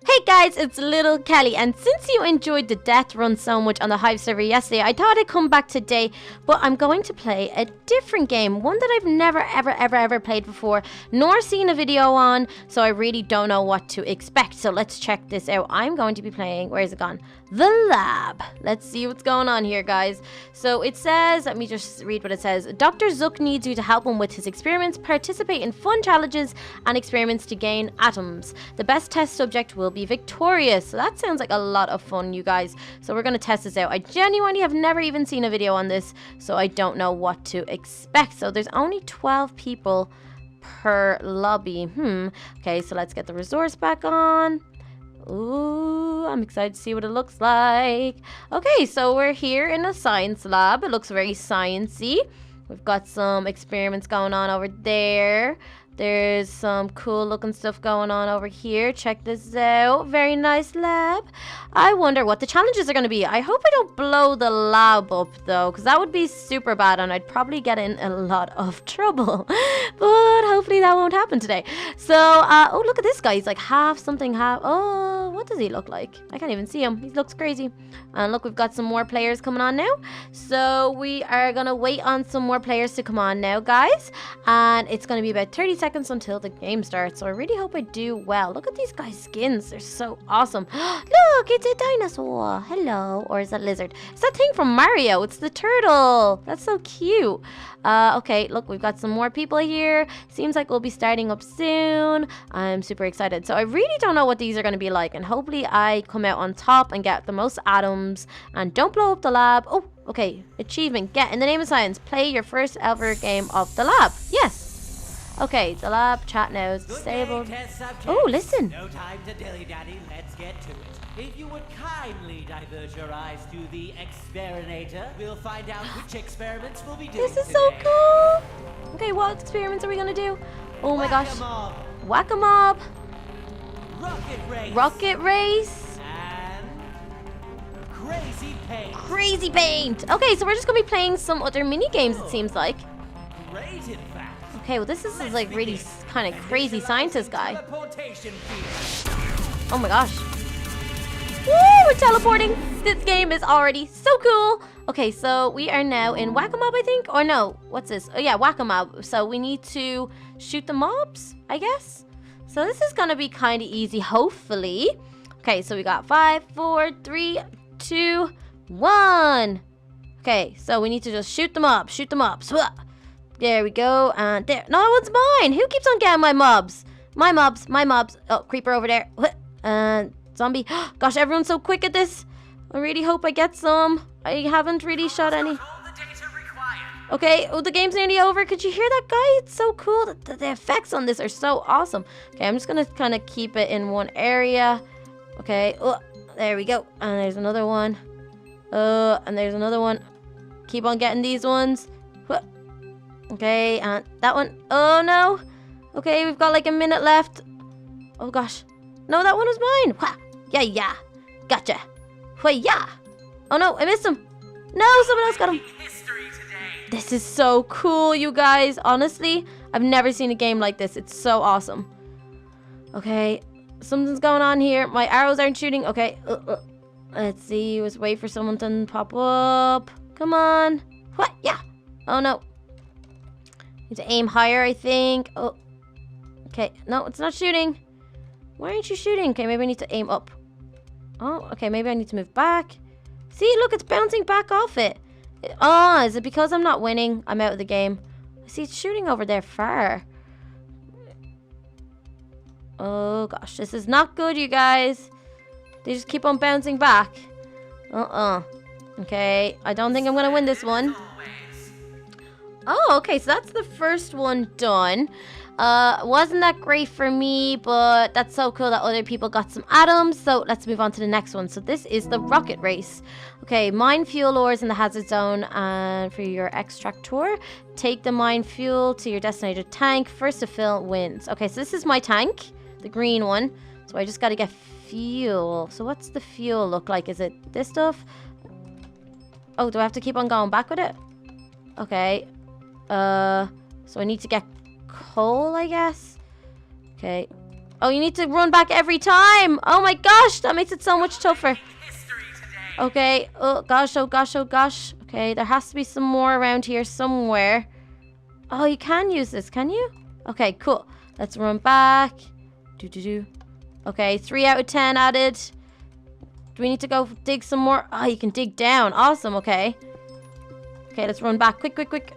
Hey guys, it's little Kelly, and since you enjoyed the death run so much on the Hive server yesterday, I thought I'd come back today, but I'm going to play a different game, one that I've never ever played before, nor seen a video on, so I really don't know what to expect. So let's check this out. I'm going to be playing, where is it gone? The Lab. Let's see what's going on here, guys. So it says, let me just read what it says. Dr. Zook needs you to help him with his experiments, participate in fun challenges and experiments to gain atoms. The best test subject will be victorious. So that sounds like a lot of fun, you guys. So we're going to test this out. I genuinely have never even seen a video on this, so I don't know what to expect. So there's only 12 people per lobby. Okay, so let's get the resource back on. Ooh, I'm excited to see what it looks like. Okay, so we're here in a science lab. It looks very sciencey. We've got some experiments going on over there. There's some cool looking stuff going on over here. Check this out. Very nice lab. I wonder what the challenges are going to be. I hope I don't blow the lab up though, because that would be super bad and I'd probably get in a lot of trouble. But hopefully that won't happen today. So, oh, look at this guy. He's like half something, half. Oh, what does he look like? I can't even see him. He looks crazy. And look, we've got some more players coming on now. So we are going to wait on some more players to come on now, guys. And it's going to be about 30 seconds until the game starts. So I really hope I do well. Look at these guys' skins. They're so awesome. Look, it's a dinosaur. Hello. Or is that lizard? It's that thing from Mario. It's the turtle. That's so cute. Okay, look, we've got some more people here. Seems like we'll be starting up soon. I'm super excited. So I really don't know what these are going to be like. And hopefully I come out on top and get the most atoms. And don't blow up the lab. Oh, okay. Achievement. Get in the name of science. Play your first ever game of the lab. Yes. Okay, the lab chat now is disabled. Oh, listen. No time to dilly-dally. Let's get to it. If you would kindly divert your eyes to the experimenter, we'll find out which experiments we'll be doing This is so cool. Okay, what experiments are we gonna do? Oh my gosh. Whack-a-mob. Rocket race. Rocket race. And crazy paint. Crazy paint. Okay, so we're just gonna be playing some other mini games, it seems like. Great, in fact. Okay, well this is like really kind of crazy scientist guy. Oh my gosh. Woo, we're teleporting. This game is already so cool. Okay, so we are now in Whack-a-Mob, I think. Or no, what's this? Oh yeah, Whack-a-Mob. So we need to shoot the mobs, I guess. So this is gonna be kind of easy, hopefully. Okay, so we got 5, 4, 3, 2, 1. Okay, so we need to just shoot them up. Shoot them up. There we go. And there. No, that one's mine. Who keeps on getting my mobs? My mobs. My mobs. Oh, creeper over there. And zombie. Gosh, everyone's so quick at this. I really hope I get some. I haven't really shot any. Okay. Oh, the game's nearly over. Could you hear that guy? It's so cool. The effects on this are so awesome. Okay, I'm just going to kind of keep it in one area. Okay. Oh, there we go. And there's another one. And there's another one. Keep on getting these ones. Okay, and that one. Oh, no. Okay, we've got like a minute left. Oh, gosh. No, that one was mine. Yeah. Gotcha. Yeah. Oh, no, I missed him. No, someone else got him. This is so cool, you guys. Honestly, I've never seen a game like this. It's so awesome. Okay, something's going on here. My arrows aren't shooting. Okay, let's see. Let's wait for someone to pop up. Come on. Yeah. Oh, no. Need to aim higher, I think. Oh, okay. No, it's not shooting. Why aren't you shooting? Okay, maybe I need to aim up. Oh, okay. Maybe I need to move back. See, look, it's bouncing back off it. Oh, is it because I'm not winning? I'm out of the game. See, it's shooting over there far. Oh, gosh. This is not good, you guys. They just keep on bouncing back. Okay. I don't think I'm going to win this one. Oh, okay, so that's the first one done. Wasn't that great for me, but that's so cool that other people got some atoms. So let's move on to the next one. So this is the rocket race. Okay, mine fuel ores in the hazard zone, and for your extractor, take the mine fuel to your designated tank. First to fill wins. Okay, so this is my tank, the green one. So I just got to get fuel. So what's the fuel look like? Is it this stuff? Oh, do I have to keep on going back with it? Okay. So I need to get coal, I guess. Okay. Oh, you need to run back every time. Oh my gosh, that makes it so much tougher. Okay, oh gosh, oh gosh, oh gosh. Okay, there has to be some more around here somewhere. Oh, you can use this, can you? Okay, cool. Let's run back. Okay, 3 out of 10 added. Do we need to go dig some more? Oh, you can dig down. Awesome, okay. Okay, let's run back. Quick, quick, quick.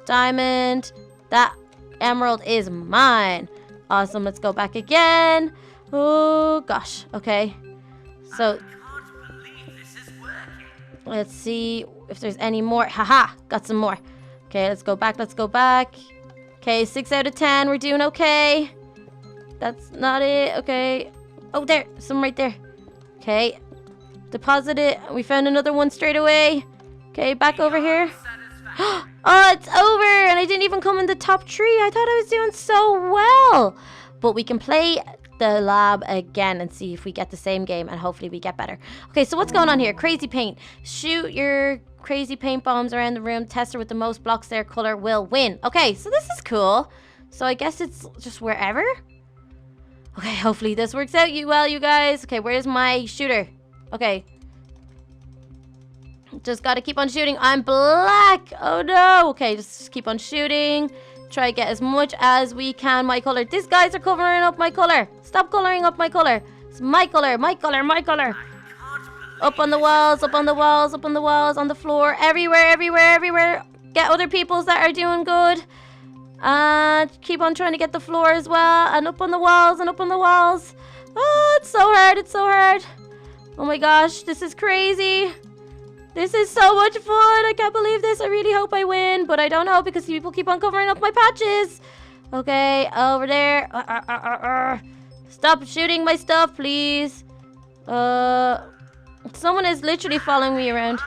Diamond. That emerald is mine. Awesome, let's go back again. Oh, gosh. Okay. So, let's see if there's any more. Haha, got some more. Okay, let's go back. Let's go back. Okay, 6 out of 10. We're doing okay. That's not it. Okay. Oh, there. Some right there. Okay. Deposit it. We found another one straight away. Okay, back over here. Oh, it's over. And I didn't even come in the top tree. I thought I was doing so well. But we can play the lab again and see if we get the same game. And hopefully we get better. Okay, so what's going on here? Crazy paint. Shoot your crazy paint bombs around the room. Tester with the most blocks their color will win. Okay, so this is cool. So I guess it's just wherever. Okay, hopefully this works out well, you guys. Okay, where's my shooter? Okay. Just gotta keep on shooting. I'm black. Oh no. Okay, just keep on shooting. Try to get as much as we can. My color. These guys are covering up my color. Stop coloring up my color. It's my color. My color. My color. Up on the walls. Up on the walls. Up on the walls. On the floor. Everywhere. Everywhere. Everywhere. Get other peoples that are doing good. And keep on trying to get the floor as well. And up on the walls. And up on the walls. Oh, it's so hard. It's so hard. Oh my gosh. This is crazy. This is so much fun. I can't believe this. I really hope I win. But I don't know because people keep on covering up my patches. Okay. Over there. Stop shooting my stuff, please. Someone is literally following me around.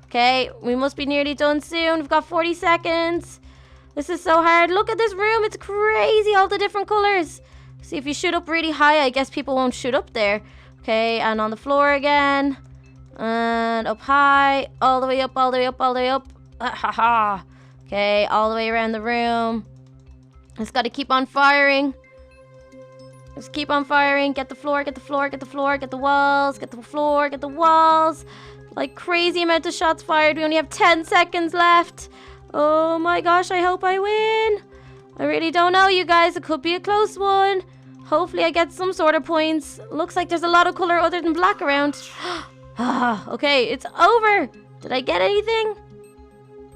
Okay. We must be nearly done soon. We've got 40 seconds. This is so hard. Look at this room. It's crazy. All the different colors. See, if you shoot up really high, I guess people won't shoot up there. Okay, and on the floor again. And up high. All the way up, all the way up, all the way up. Okay, all the way around the room. Just got to keep on firing. Just keep on firing. Get the floor, get the floor, get the floor, get the walls, get the floor, get the walls. Like crazy amount of shots fired. We only have 10 seconds left. Oh my gosh, I hope I win. I really don't know, you guys. It could be a close one. Hopefully I get some sort of points. Looks like there's a lot of color other than black around. Okay, it's over. Did I get anything?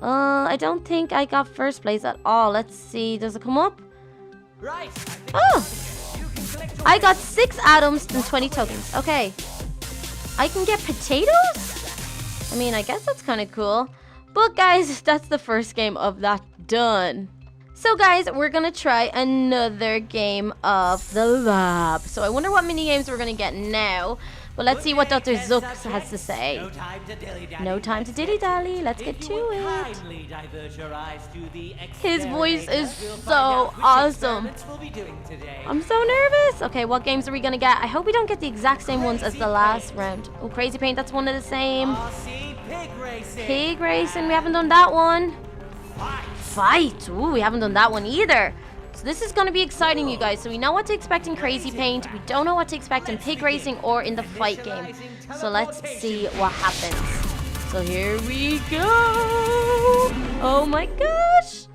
I don't think I got first place at all. Let's see. Does it come up? Right. Oh! I got 6 atoms and 20 tokens. Okay. I can get potatoes? I mean, I guess that's kind of cool. But guys, that's the first game of that done. So guys, we're going to try another game of the lab. So I wonder what mini games we're going to get now. But let's see what Dr. Zook has to say. No time to dilly-dally. No time to dilly-dally. Let's get to it. Kindly divert your eyes to the His voice is we'll find so out which awesome. experiments we'll be doing today. I'm so nervous. Okay, what games are we going to get? I hope we don't get the exact same ones as the last round. Oh, Crazy Paint, that's one of the same. See, pig racing. Pig Racing, we haven't done that one. Fight. Fight. Ooh, we haven't done that one either. So this is going to be exciting, you guys. So we know what to expect in Crazy Paint. We don't know what to expect in Pig Racing or in the fight game. So let's see what happens. So here we go. Oh my gosh.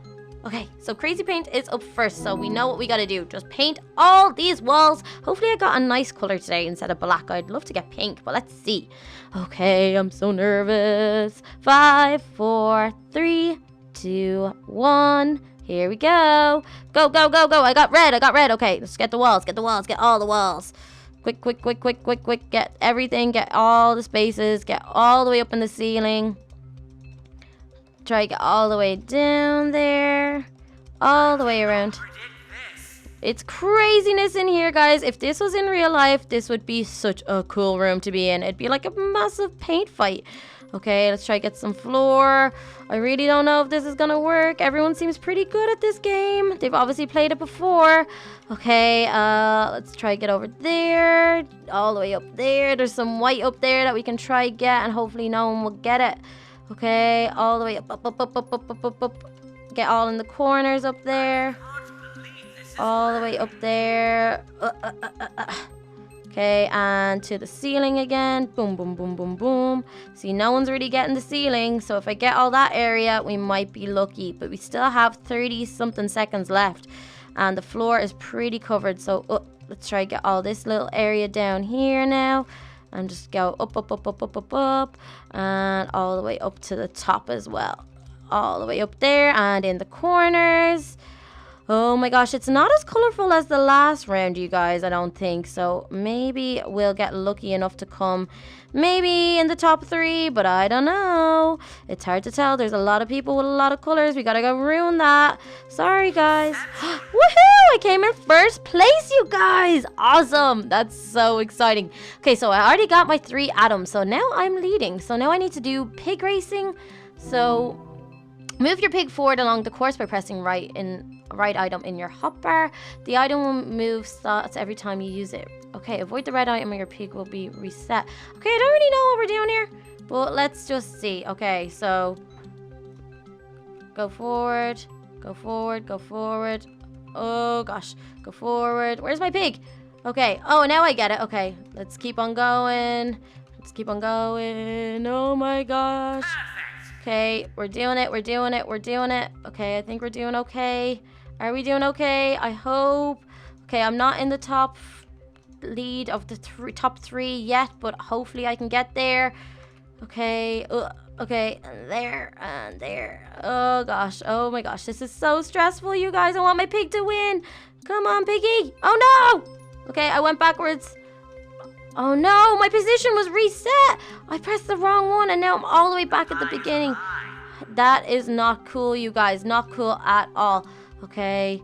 Okay, so Crazy Paint is up first. So we know what we got to do. Just paint all these walls. Hopefully I got a nice color today instead of black. I'd love to get pink, but let's see. Okay, I'm so nervous. 5, 4, 3, 2, 1. Here we go. Go, go, go, go. I got red. I got red. Okay, let's get the walls. Get the walls. Get all the walls. Quick, quick, quick, quick, quick, quick. Get everything. Get all the spaces. Get all the way up in the ceiling. Try to get all the way down there. All the way around. It's craziness in here, guys. If this was in real life, this would be such a cool room to be in. It'd be like a massive paint fight. Okay, let's try to get some floor. I really don't know if this is gonna work. Everyone seems pretty good at this game. They've obviously played it before. Okay, let's try to get over there. All the way up there. There's some white up there that we can try to get, and hopefully no one will get it. Okay, all the way up, up, up, up, up, up, up, up, up. Get all in the corners up there. All the way up there. Okay, and to the ceiling again. Boom, boom, boom, boom, boom. See, no one's really getting the ceiling. So if I get all that area, we might be lucky. But we still have 30-something seconds left. And the floor is pretty covered. So let's try to get all this little area down here now. And just go up, up, up, up, up, up, up. And all the way up to the top as well. All the way up there and in the corners. Oh my gosh, it's not as colorful as the last round, you guys, I don't think. So maybe we'll get lucky enough to come maybe in the top 3, but I don't know. It's hard to tell. There's a lot of people with a lot of colors. We gotta go ruin that. Sorry, guys. Woohoo! I came in first place, you guys. Awesome. That's so exciting. Okay, so I already got my 3 atoms. So now I'm leading. So now I need to do pig racing. So move your pig forward along the course by pressing right item in your hotbar. The item will move slots every time you use it. Okay, avoid the red item or your pig will be reset. Okay, I don't really know what we're doing here, but let's just see. Okay, so go forward, go forward, go forward. Oh gosh, go forward. Where's my pig? Okay, oh, now I get it. Okay, let's keep on going. Let's keep on going. Oh my gosh. Okay, we're doing it, we're doing it, we're doing it. Okay, I think we're doing okay. Are we doing okay? I hope. Okay, I'm not in the top lead of the top 3 yet, but hopefully I can get there. Okay, okay, and there, and there. Oh gosh, oh my gosh, this is so stressful, you guys. I want my pig to win. Come on, piggy. Oh no! Okay, I went backwards. Oh no, my position was reset. I pressed the wrong one and now I'm all the way back at the beginning. That is not cool, you guys. Not cool at all. Okay,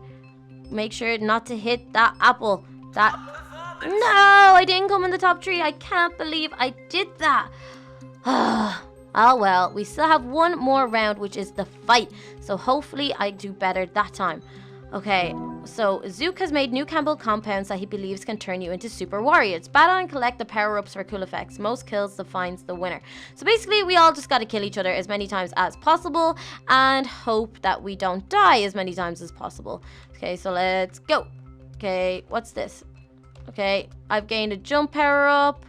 make sure not to hit that apple. No, I didn't come in the top 3. I can't believe I did that. Oh well, we still have one more round, which is the fight. So hopefully I do better that time. Okay, so Zook has made new chemical compounds that he believes can turn you into super warriors. Battle and collect the power-ups for cool effects. Most kills defines the winner. So basically, we all just gotta kill each other as many times as possible and hope that we don't die as many times as possible. Okay, so let's go. Okay, what's this? Okay, I've gained a jump power-up.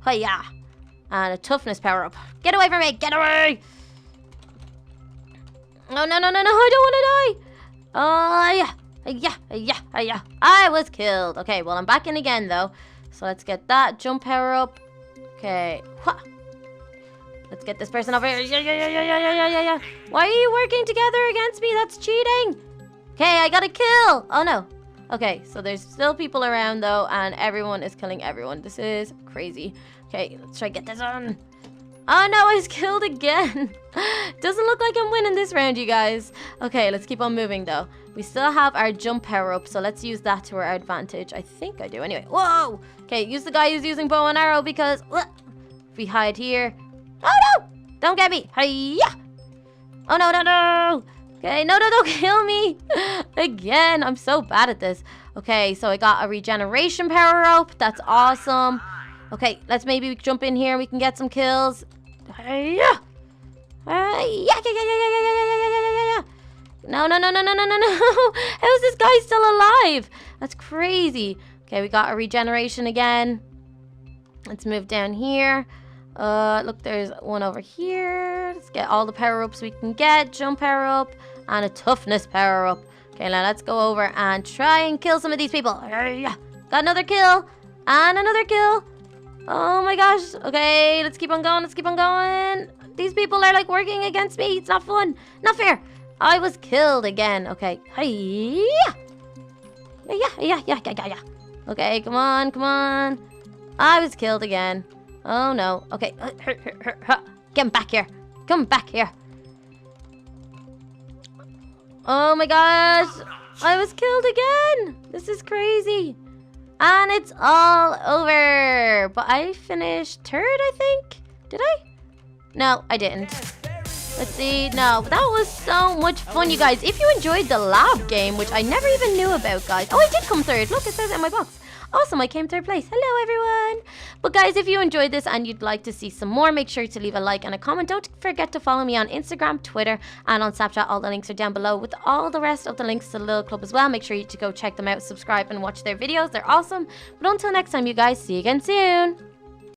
Hiya! And a toughness power-up. Get away from me! Get away! Oh, no, no, no, no, I don't want to die! Yeah. I was killed. Okay, well, I'm back in again, though. So let's get that jump power up. Okay. Let's get this person over here. Yeah. Why are you working together against me? That's cheating. Okay, I got a kill. Oh, no. Okay, so there's still people around, though, and everyone is killing everyone. This is crazy. Okay, let's try to get this on. Oh, no, I was killed again. Doesn't look like I'm winning this round, you guys. Okay, let's keep on moving, though. We still have our jump power up, so let's use that to our advantage. I think I do. Anyway, whoa. Okay, use the guy who's using bow and arrow because if we hide here. Oh, no. Don't get me. Hiya. Oh, no. Okay, no, don't kill me. Again, I'm so bad at this. Okay, so I got a regeneration power up. That's awesome. Okay, let's maybe jump in here. We can get some kills. Yeah. No. How is this guy still alive? That's crazy. Okay, we got a regeneration again. Let's move down here. Look, there's one over here. Let's get all the power-ups we can get. Jump power-up and a toughness power-up. Okay, now let's go over and try and kill some of these people. Got another kill and another kill. Oh my gosh. Okay, let's keep on going. These people are like working against me. It's not fun. Not fair. I was killed again. Okay. Yeah. Okay, come on. I was killed again. Oh no. Okay. Get back here. Come back here. Oh my gosh. I was killed again. This is crazy. And it's all over. But I finished 3rd, I think. Did I? No, I didn't. Let's see. No, but that was so much fun, you guys. If you enjoyed the lab game, which I never even knew about, guys. Oh, I did come 3rd. Look, it says it in my box. Awesome, I came third place. Hello, everyone. But guys, if you enjoyed this and you'd like to see some more, make sure to leave a like and a comment. Don't forget to follow me on Instagram, Twitter, and on Snapchat. All the links are down below with all the rest of the links to the Little Club as well. Make sure you to go check them out, subscribe, and watch their videos. They're awesome. But until next time, you guys, see you again soon.